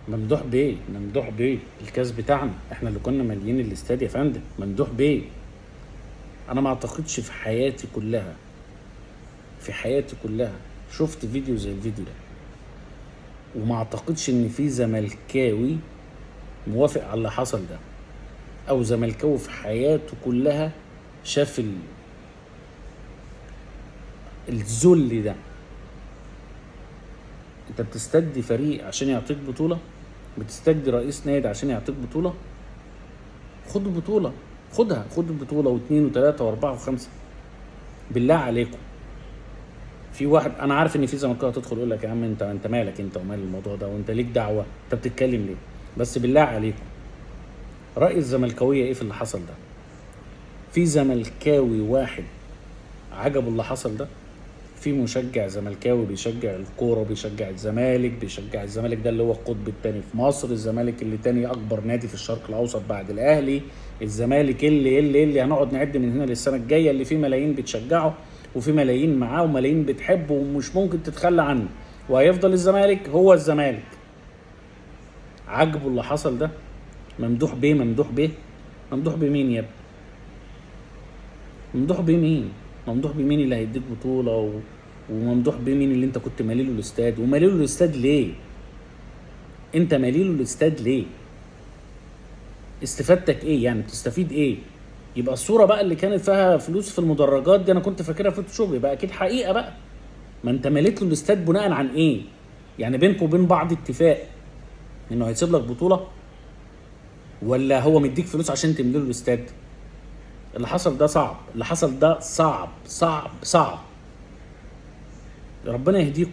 ممدوح بيه، ممدوح بيه الكاس بتاعنا، احنا اللي كنا ماليين الاستاد يا فندم. ممدوح بيه. انا ما اعتقدش في حياتي كلها، في حياتي كلها شفت فيديو زي الفيديو ده، وما اعتقدش ان في زملكاوي موافق على اللي حصل ده، او زملكاوي في حياته كلها شاف الذل ده. انت بتستدي فريق عشان يعطيك بطولة؟ بتستدي رئيس نادي عشان يعطيك بطولة؟ خد البطولة، خدها، خد البطولة واثنين وثلاثة واربعة وخمسة. بالله عليكم. في واحد انا عارف ان في زملكاويه هتدخل يقول لك يا عم انت مالك انت ومال الموضوع ده، وانت ليك دعوه، انت بتتكلم ليه؟ بس بالله عليكم، راي الزملكاويه ايه في اللي حصل ده؟ في زملكاوي واحد عجبه اللي حصل ده؟ في مشجع زملكاوي بيشجع الكوره، بيشجع الزمالك، بيشجع الزمالك ده اللي هو القطب الثاني في مصر، الزمالك اللي تاني اكبر نادي في الشرق الاوسط بعد الاهلي، الزمالك اللي هنقعد نعد من هنا للسنه الجايه، اللي فيه ملايين بتشجعه وفي ملايين معاه وملايين بتحبه ومش ممكن تتخلى عنه، وهيفضل الزمالك هو الزمالك. عجبه اللي حصل ده؟ ممدوح بيه، ممدوح بيه، ممدوح بيه مين يا ابني؟ ممدوح بيه مين؟ ممدوح بيه مين اللي هيديك بطولة وممدوح بيه مين اللي انت كنت ماليله الاستاد؟ وماليله الاستاد ليه؟ انت ماليله الاستاد ليه؟ استفادتك ايه يعني؟ بتستفيد ايه؟ يبقى الصورة بقى اللي كانت فيها فلوس في المدرجات دي انا كنت فاكرها فوتوشوب، يبقى اكيد حقيقة بقى. ما انت ماليت له الاستاد بناء عن ايه؟ يعني بينكم وبين بعض اتفاق انه هيسيب لك بطولة، ولا هو مديك فلوس عشان تملي له الاستاد؟ اللي حصل ده صعب، اللي حصل ده صعب صعب صعب. ربنا يهديكم.